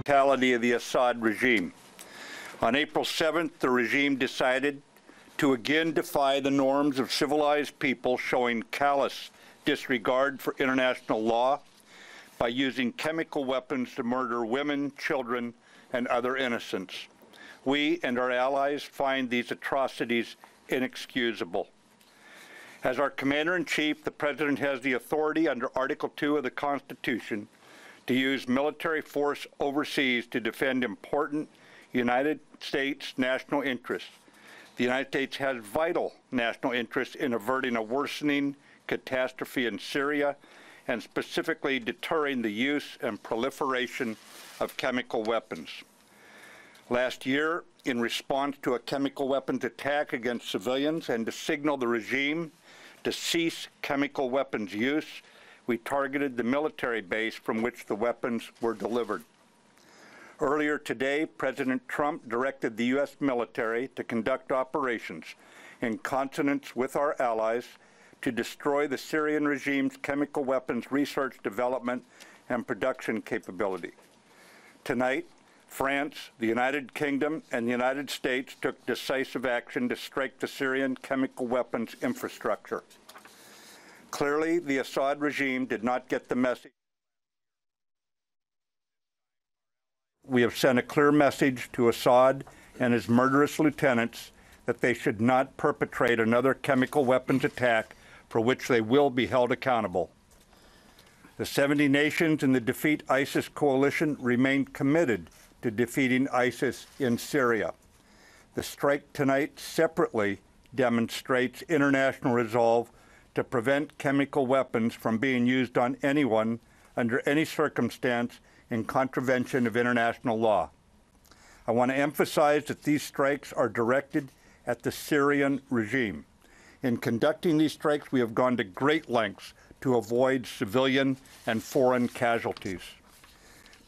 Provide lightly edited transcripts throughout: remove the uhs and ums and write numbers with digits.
brutality of the Assad regime. On April 7th, the regime decided to again defy the norms of civilized people, showing callous disregard for international law by using chemical weapons to murder women, children, and other innocents. We and our allies find these atrocities inexcusable. As our Commander-in-Chief, the President has the authority under Article 2 of the Constitution to use military force overseas to defend important United States national interests. The United States has vital national interests in averting a worsening catastrophe in Syria and specifically deterring the use and proliferation of chemical weapons. Last year, in response to a chemical weapons attack against civilians and to signal the regime to cease chemical weapons use, we targeted the military base from which the weapons were delivered. Earlier today, President Trump directed the U.S. military to conduct operations in consonance with our allies to destroy the Syrian regime's chemical weapons research, development, and production capability. Tonight, France, the United Kingdom, and the United States took decisive action to strike the Syrian chemical weapons infrastructure. Clearly, the Assad regime did not get the message. We have sent a clear message to Assad and his murderous lieutenants that they should not perpetrate another chemical weapons attack for which they will be held accountable. The 70 nations in the Defeat ISIS coalition remain committed to defeating ISIS in Syria. The strike tonight separately demonstrates international resolve to prevent chemical weapons from being used on anyone under any circumstance in contravention of international law. I want to emphasize that these strikes are directed at the Syrian regime. In conducting these strikes, we have gone to great lengths to avoid civilian and foreign casualties.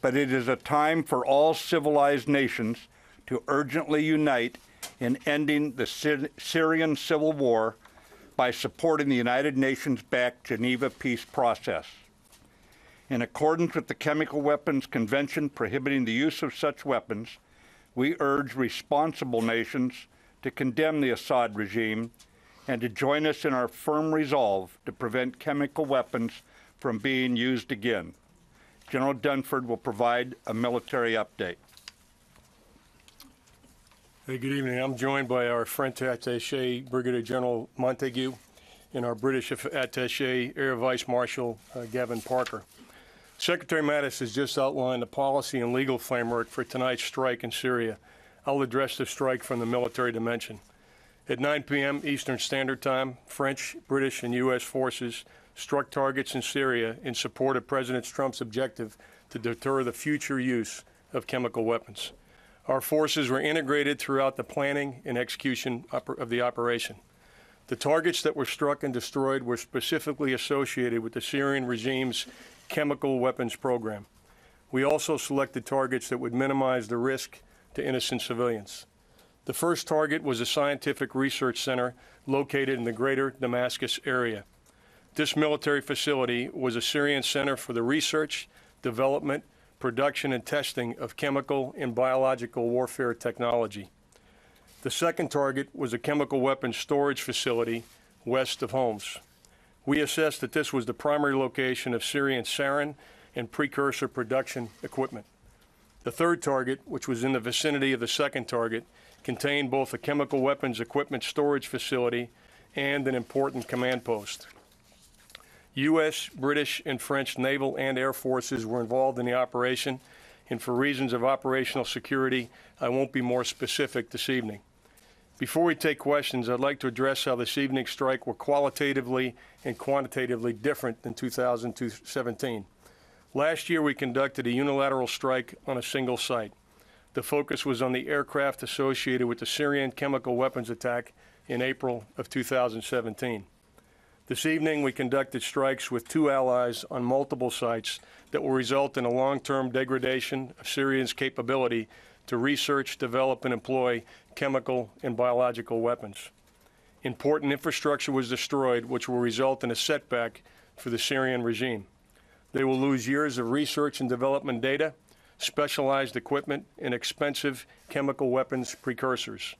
But it is a time for all civilized nations to urgently unite in ending the Syrian civil war by supporting the United Nations-backed Geneva peace process. In accordance with the Chemical Weapons Convention prohibiting the use of such weapons, we urge responsible nations to condemn the Assad regime and to join us in our firm resolve to prevent chemical weapons from being used again. General Dunford will provide a military update. Hey, good evening. I'm joined by our French attaché, Brigadier General Montague, and our British attaché, Air Vice Marshal Gavin Parker. Secretary Mattis has just outlined the policy and legal framework for tonight's strike in Syria. I'll address the strike from the military dimension. At 9 p.m. Eastern Standard Time, French, British, and U.S. forces struck targets in Syria in support of President Trump's objective to deter the future use of chemical weapons. Our forces were integrated throughout the planning and execution of the operation. The targets that were struck and destroyed were specifically associated with the Syrian regime's chemical weapons program. We also selected targets that would minimize the risk to innocent civilians. The first target was a scientific research center located in the greater Damascus area. This military facility was a Syrian center for the research, development, production, and testing of chemical and biological warfare technology. The second target was a chemical weapons storage facility west of Homs. We assessed that this was the primary location of Syrian sarin and precursor production equipment. The third target, which was in the vicinity of the second target, contained both a chemical weapons equipment storage facility and an important command post. U.S., British, and French naval and air forces were involved in the operation, and for reasons of operational security, I won't be more specific this evening. Before we take questions, I'd like to address how this evening's strike were qualitatively and quantitatively different than 2017. Last year, we conducted a unilateral strike on a single site. The focus was on the aircraft associated with the Syrian chemical weapons attack in April of 2017. This evening, we conducted strikes with two allies on multiple sites that will result in a long-term degradation of Syria's capability to research, develop, and employ chemical and biological weapons. Important infrastructure was destroyed, which will result in a setback for the Syrian regime. They will lose years of research and development data, specialized equipment, and expensive chemical weapons precursors.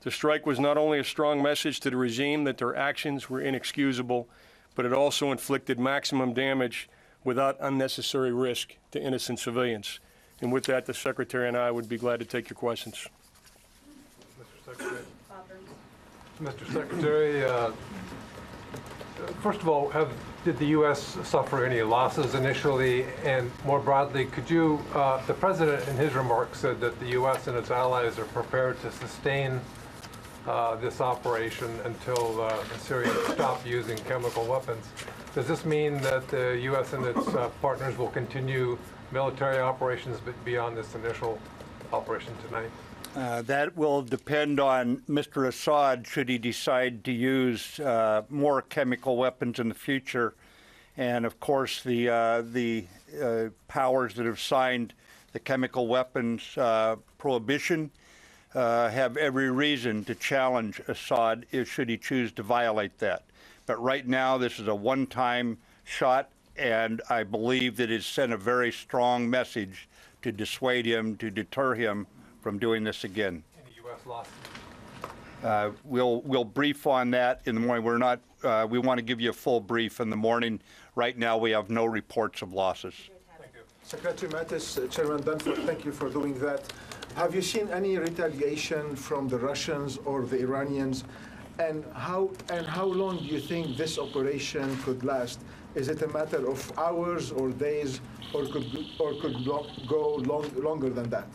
The strike was not only a strong message to the regime that their actions were inexcusable, but it also inflicted maximum damage without unnecessary risk to innocent civilians. And with that, the Secretary and I would be glad to take your questions. Mr. Secretary. Mr. Secretary, first of all, did the U.S. suffer any losses initially? And more broadly, could you, the President in his remarks said that the U.S. and its allies are prepared to sustain this operation until the Syrians stop using chemical weapons. Does this mean that the U.S. and its partners will continue military operations beyond this initial operation tonight? That will depend on Mr. Assad should he decide to use more chemical weapons in the future. And of course, the powers that have signed the chemical weapons prohibition have every reason to challenge Assad should he choose to violate that. But right now, this is a one-time shot, and I believe that it sent a very strong message to dissuade him, to deter him from doing this again. Any U.S. losses? We'll brief on that in the morning. We're not. We want to give you a full brief in the morning. Right now, we have no reports of losses. Thank you. Secretary Mattis, Chairman Dunford, thank you for doing that. Have you seen any retaliation from the Russians or the Iranians? And how long do you think this operation could last? Is it a matter of hours or days, or could go longer than that?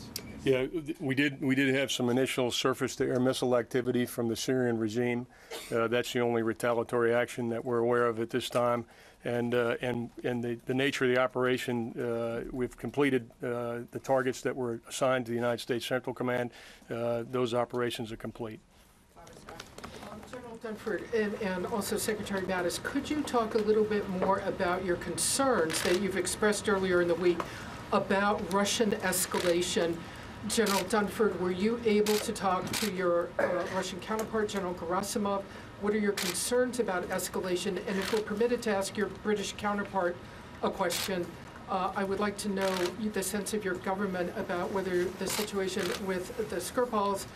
Yeah, we did have some initial surface-to-air missile activity from the Syrian regime. That's the only retaliatory action that we're aware of at this time. And the nature of the operation, we've completed the targets that were assigned to the United States Central Command. Those operations are complete. General Dunford and also Secretary Mattis, could you talk a little bit more about your concerns that you've expressed earlier in the week about Russian escalation? General Dunford, were you able to talk to your Russian counterpart, General Gerasimov? What are your concerns about escalation? And if we're permitted to ask your British counterpart a question, I would like to know the sense of your government about whether the situation with the Skripals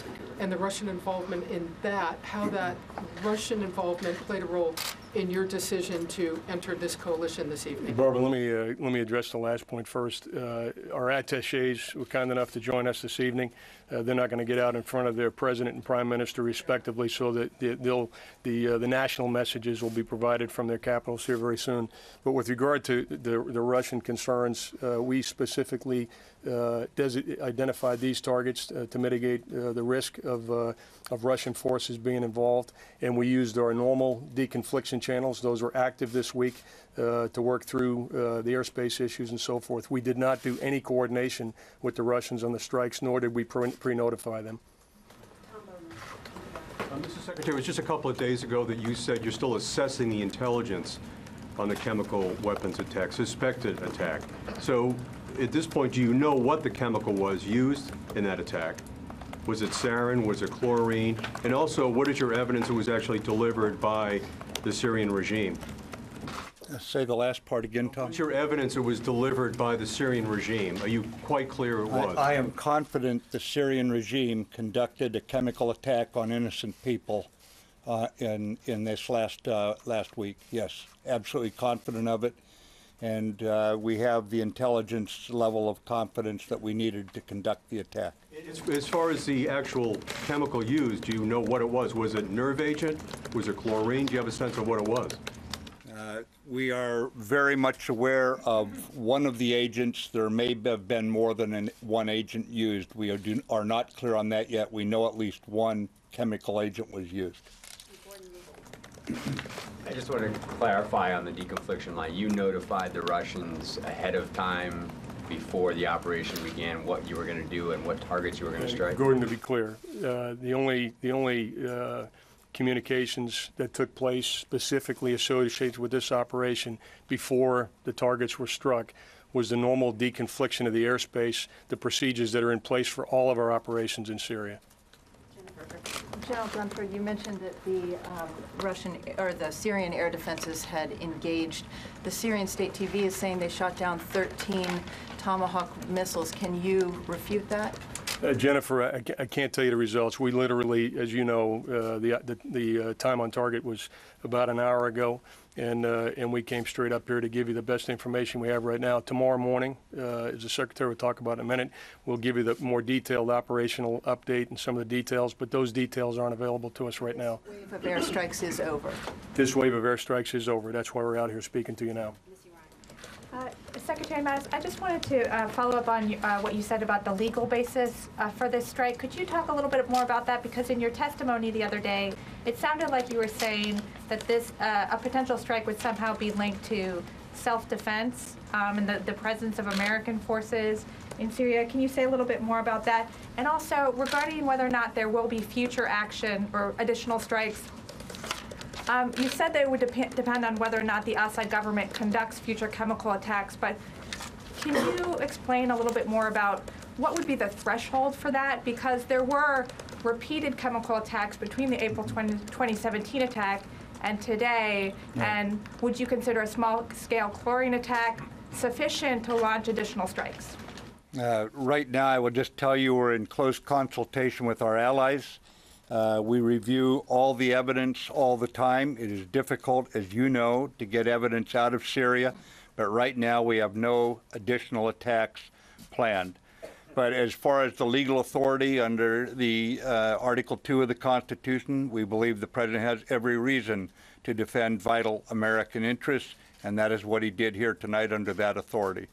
and the Russian involvement in that, how that Russian involvement played a role in your decision to enter this coalition this evening. Barbara, let me address the last point first. Our attachés were kind enough to join us this evening. They're not going to get out in front of their president and prime minister, respectively, so that the national messages will be provided from their capitals here very soon. But with regard to the Russian concerns, we specifically identified these targets to mitigate the risk of Russian forces being involved, and we used our normal deconfliction channels. Those were active this week to work through the airspace issues and so forth. We did not do any coordination with the Russians on the strikes, nor did we pre-notify them. Mr. Secretary, it was just a couple of days ago that you said you're still assessing the intelligence on the chemical weapons attack, suspected attack. So at this point, do you know what the chemical was used in that attack? Was it sarin? Was it chlorine? And also, what is your evidence it was actually delivered by the Syrian regime? Say the last part again, Tom. What's your evidence it was delivered by the Syrian regime? Are you quite clear it was? I am confident the Syrian regime conducted a chemical attack on innocent people in this last week. Yes, absolutely confident of it. And we have the intelligence level of confidence that we needed to conduct the attack. As far as the actual chemical used, do you know what it was? Was it nerve agent? Was it chlorine? Do you have a sense of what it was? We are very much aware of one of the agents. There may have been more than one agent used. We are not clear on that yet. We know at least one chemical agent was used. I just want to clarify on the deconfliction line. You notified the Russians ahead of time before the operation began what you were going to do and what targets you were going to strike? Gordon, to be clear, the only communications that took place specifically associated with this operation before the targets were struck was the normal deconfliction of the airspace, the procedures that are in place for all of our operations in Syria. Jennifer. General Dunford, you mentioned that the the Syrian air defenses had engaged. The Syrian state TV is saying they shot down 13 Tomahawk missiles. Can you refute that? Jennifer, I can't tell you the results. We literally, as you know, the time on target was about an hour ago, and we came straight up here to give you the best information we have right now. Tomorrow morning, as the Secretary will talk about in a minute, we'll give you the more detailed operational update and some of the details, but those details aren't available to us right now. This wave of airstrikes is over. This wave of airstrikes is over. That's why we're out here speaking to you now. Secretary Mattis, I just wanted to follow up on what you said about the legal basis for this strike. Could you talk a little bit more about that? Because in your testimony the other day, it sounded like you were saying that this a potential strike would somehow be linked to self-defense and the presence of American forces in Syria. Can you say a little bit more about that? And also, regarding whether or not there will be future action or additional strikes, you said that it would depend on whether or not the Assad government conducts future chemical attacks, but can you explain a little bit more about what would be the threshold for that? Because there were repeated chemical attacks between the April 2017 attack and today, and would you consider a small-scale chlorine attack sufficient to launch additional strikes? Right now, I will just tell you we're in close consultation with our allies. We review all the evidence all the time. It is difficult, as you know, to get evidence out of Syria, but right now we have no additional attacks planned. But as far as the legal authority under the Article 2 of the Constitution, we believe the President has every reason to defend vital American interests, and that is what he did here tonight under that authority.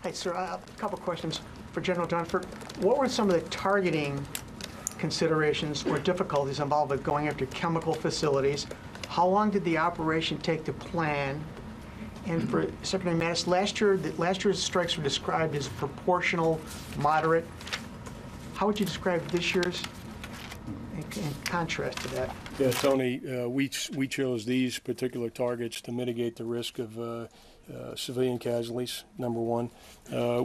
Hey, sir, a couple questions for General Dunford. What were some of the targeting considerations or difficulties involved with going after chemical facilities? How long did the operation take to plan? And for Secretary Mattis, last year's strikes were described as proportional, moderate. How would you describe this year's in contrast to that? Yeah, Tony, we chose these particular targets to mitigate the risk of civilian casualties, number one.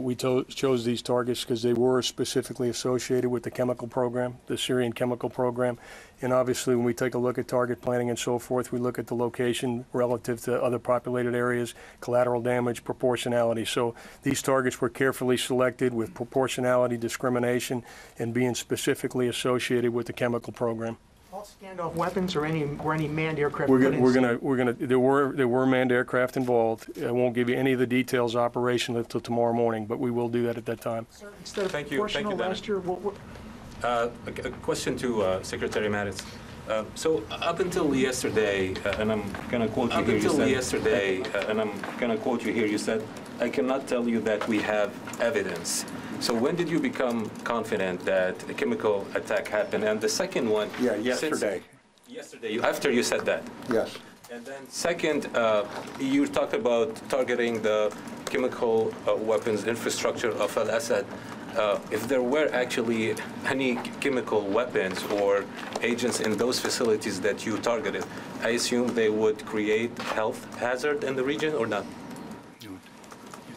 We chose these targets because they were specifically associated with the chemical program, the Syrian chemical program. And obviously, when we take a look at target planning and so forth, we look at the location relative to other populated areas, collateral damage, proportionality. So these targets were carefully selected with proportionality, discrimination, and being specifically associated with the chemical program. All standoff weapons or any manned aircraft? There were manned aircraft involved. I won't give you any of the details operational until tomorrow morning, but we will do that at that time. Sir, instead of proportional last year, a question to Secretary Mattis. So up until yesterday, and I'm going to quote you here, you said, "I cannot tell you that we have evidence." So when did you become confident that a chemical attack happened? And the second one... Yeah, yesterday. Yesterday, after you said that? Yes. And then second, you talked about targeting the chemical weapons infrastructure of al-Assad. If there were actually any chemical weapons or agents in those facilities that you targeted, I assume they would create health hazard in the region or not?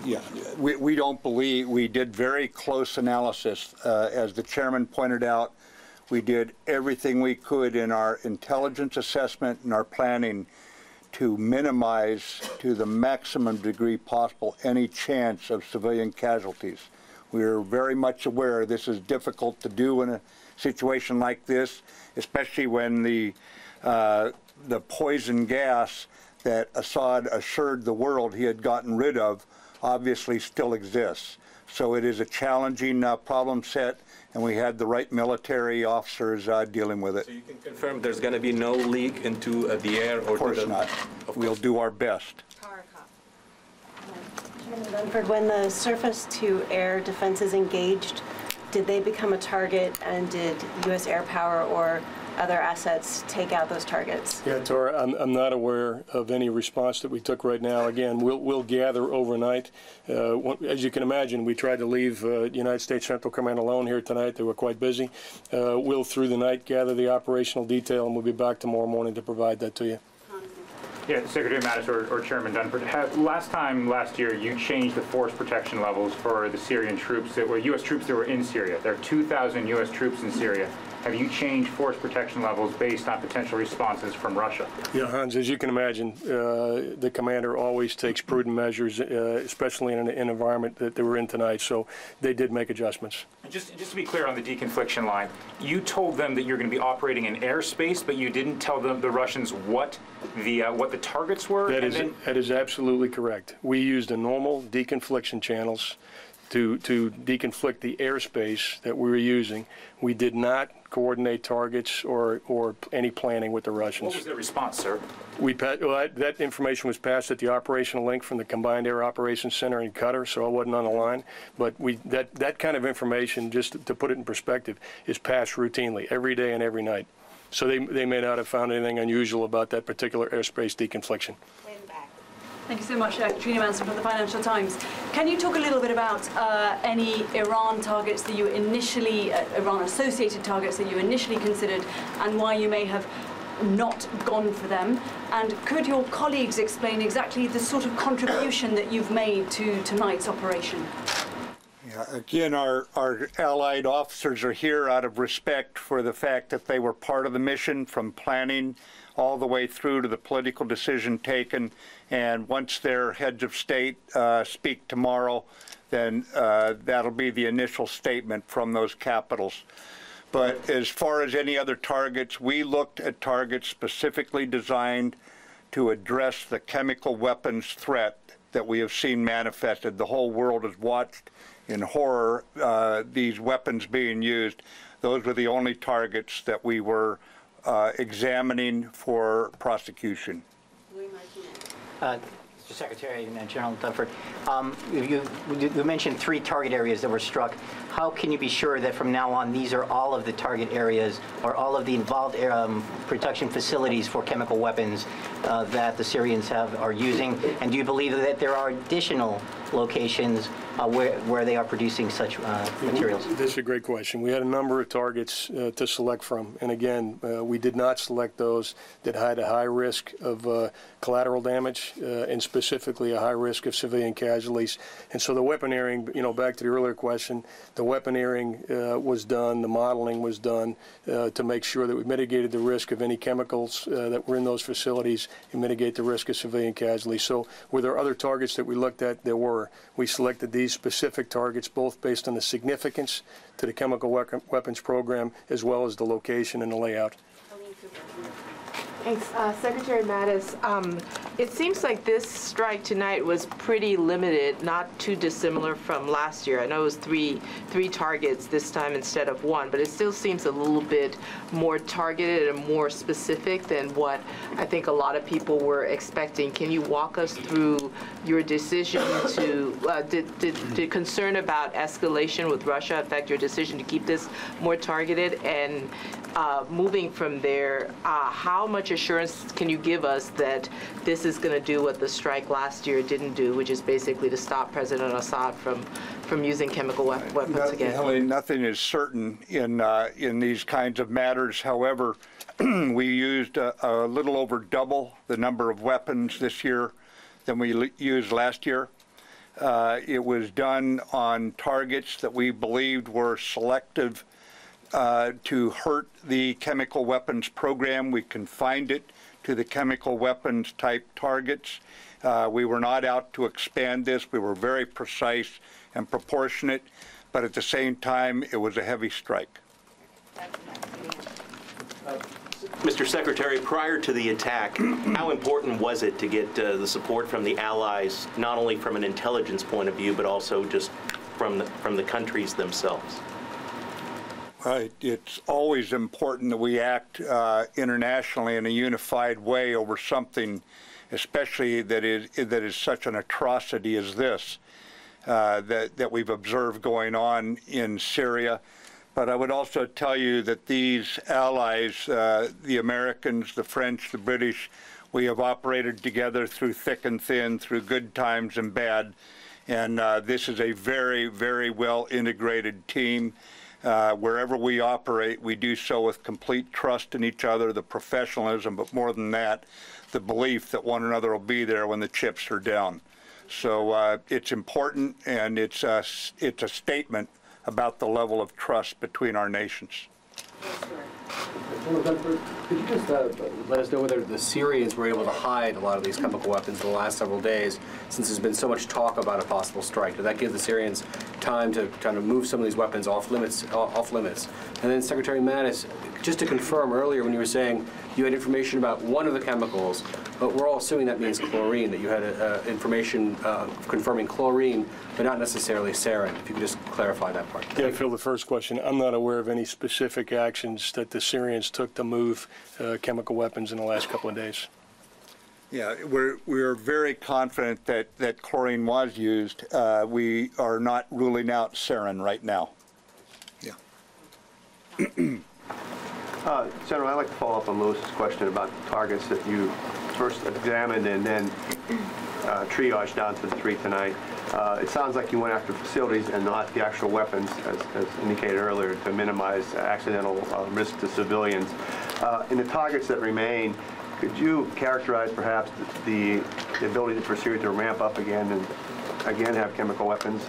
Yeah, we don't believe. We did very close analysis. As the chairman pointed out, we did everything we could in our intelligence assessment and our planning to minimize to the maximum degree possible any chance of civilian casualties. We are very much aware this is difficult to do in a situation like this, especially when the poison gas that Assad assured the world he had gotten rid of obviously still exists. So it is a challenging problem set, and we had the right military officers dealing with it. So you can confirm there's going to be no leak into the air? Or of course not. We'll do our best. Chairman Dunford, when the surface-to-air defenses engaged, did they become a target, and did U.S. air power or other assets take out those targets? Yeah, Tora, I'm not aware of any response that we took right now. Again, we'll gather overnight. As you can imagine, we tried to leave United States Central Command alone here tonight. They were quite busy. We'll, through the night, gather the operational detail, and we'll be back tomorrow morning to provide that to you. Yeah, Secretary Mattis or Chairman Dunford, last year, you changed the force protection levels for the Syrian troops that were U.S. troops that were in Syria. There are 2,000 U.S. troops in Syria. have you changed force protection levels based on potential responses from Russia? Yeah, Hans, as you can imagine, the commander always takes prudent measures, especially in an environment that they were in tonight, so they did make adjustments. Just to be clear on the deconfliction line, you told them that you're going to be operating in airspace, but you didn't tell them, the Russians, what the targets were? That is absolutely correct. We used the normal deconfliction channels to deconflict the airspace that we were using. We did not coordinate targets or any planning with the Russians. What was their response, sir? That information was passed at the operational link from the Combined Air Operations Center in Qatar, so I wasn't on the line. But that kind of information, just to put it in perspective, is passed routinely every day and every night. So they may not have found anything unusual about that particular airspace deconfliction. Thank you so much, Katrina Manson from the Financial Times. Can you talk a little bit about any Iran targets that you initially, Iran-associated targets that you initially considered, and why you may have not gone for them? And could your colleagues explain exactly the sort of contribution that you've made to tonight's operation? Yeah, again, our allied officers are here out of respect for the fact that they were part of the mission from planning all the way through to the political decision taken. And once their heads of state speak tomorrow, then that'll be the initial statement from those capitals. But as far as any other targets, we looked at targets specifically designed to address the chemical weapons threat that we have seen manifested. The whole world has watched in horror these weapons being used. Those were the only targets that we were examining for prosecution. Mr. Secretary and General Dunford, you mentioned 3 target areas that were struck. How can you be sure that from now on these are all of the target areas or all of the involved production facilities for chemical weapons that the Syrians are using? And do you believe that there are additional locations where they are producing such materials? This is a great question. We had a number of targets to select from, and again, we did not select those that had a high risk of collateral damage and specifically a high risk of civilian casualties. And so the weaponeering, back to the earlier question, the weaponeering was done, the modeling was done to make sure that we mitigated the risk of any chemicals that were in those facilities and mitigate the risk of civilian casualties. So were there other targets that we looked at? There were. We selected these specific targets both based on the significance to the chemical weapons program as well as the location and the layout. Thanks. Secretary Mattis, it seems like this strike tonight was pretty limited, not too dissimilar from last year. I know it was three targets this time instead of 1, but it still seems a little bit more targeted and more specific than what I think a lot of people were expecting. Can you walk us through your decision to, did concern about escalation with Russia affect your decision to keep this more targeted? And moving from there, how much assurance can you give us that this is going to do what the strike last year didn't do, which is basically to stop President Assad from using chemical weapons again? Nothing is certain in these kinds of matters. However, we used a little over double the number of weapons this year than we used last year. It was done on targets that we believed were selective to hurt the chemical weapons program. We confined it to the chemical weapons type targets. We were not out to expand this. We were very precise and proportionate, but at the same time, it was a heavy strike. Mr. Secretary, prior to the attack, how important was it to get the support from the allies, not only from an intelligence point of view, but also just from the countries themselves? It's always important that we act internationally in a unified way over something, especially that is such an atrocity as this, that we've observed going on in Syria. But I would also tell you that these allies, the Americans, the French, the British, we have operated together through thick and thin, through good times and bad. And this is a very, very well integrated team. Wherever we operate, we do so with complete trust in each other, the professionalism, but more than that, the belief that one another will be there when the chips are down. So it's important, and it's a statement about the level of trust between our nations. General Dunford, could you just let us know whether the Syrians were able to hide a lot of these chemical weapons in the last several days, since there's been so much talk about a possible strike? Did that give the Syrians time to kind of move some of these weapons off limits? And then Secretary Mattis, just to confirm earlier when you were saying you had information about one of the chemicals, but we're all assuming that means chlorine, that you had information confirming chlorine, but not necessarily sarin. If you could just clarify that part. Yeah, Phil, the first question, I'm not aware of any specific actions that the Syrians took to move chemical weapons in the last couple of days. Yeah, we're very confident that chlorine was used. We are not ruling out sarin right now. Yeah. General, I'd like to follow up on Lewis's question about the targets that you first examined and then triaged down to the 3 tonight. It sounds like you went after facilities and not the actual weapons, as indicated earlier, to minimize accidental risk to civilians. In the targets that remain, could you characterize perhaps the ability for Syria to ramp up again and again have chemical weapons?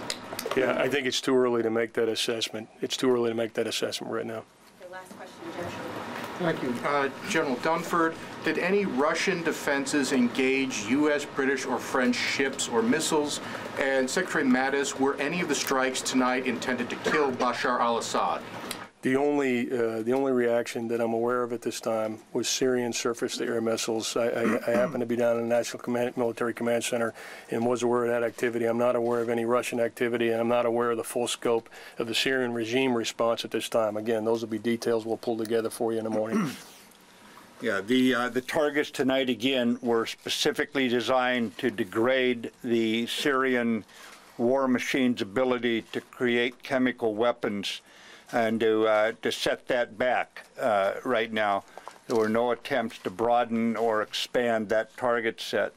Yeah, I think it's too early to make that assessment. It's too early to make that assessment right now. Last question, General. Thank you. General Dunford, did any Russian defenses engage U.S., British, or French ships or missiles? And Secretary Mattis, were any of the strikes tonight intended to kill Bashar al-Assad? The only reaction that I'm aware of at this time was Syrian surface-to-air missiles. I happen to be down in the National Military Command Center and was aware of that activity. I'm not aware of any Russian activity, and I'm not aware of the full scope of the Syrian regime response at this time. Again, those will be details we'll pull together for you in the morning. Yeah, the targets tonight, again, were specifically designed to degrade the Syrian war machine's ability to create chemical weapons and to set that back right now. There were no attempts to broaden or expand that target set.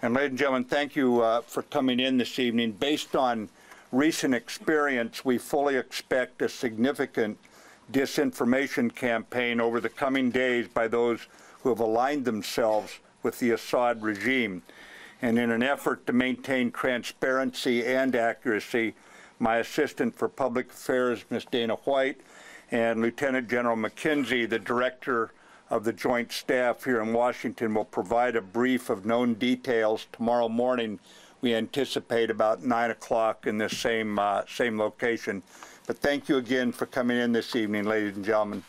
And ladies and gentlemen, thank you for coming in this evening. Based on recent experience, we fully expect a significant disinformation campaign over the coming days by those who have aligned themselves with the Assad regime. And in an effort to maintain transparency and accuracy, my Assistant for Public Affairs, Ms. Dana White, and Lieutenant General McKenzie, the Director of the Joint Staff here in Washington, will provide a brief of known details tomorrow morning. We anticipate about 9 o'clock in this same location. But thank you again for coming in this evening, ladies and gentlemen.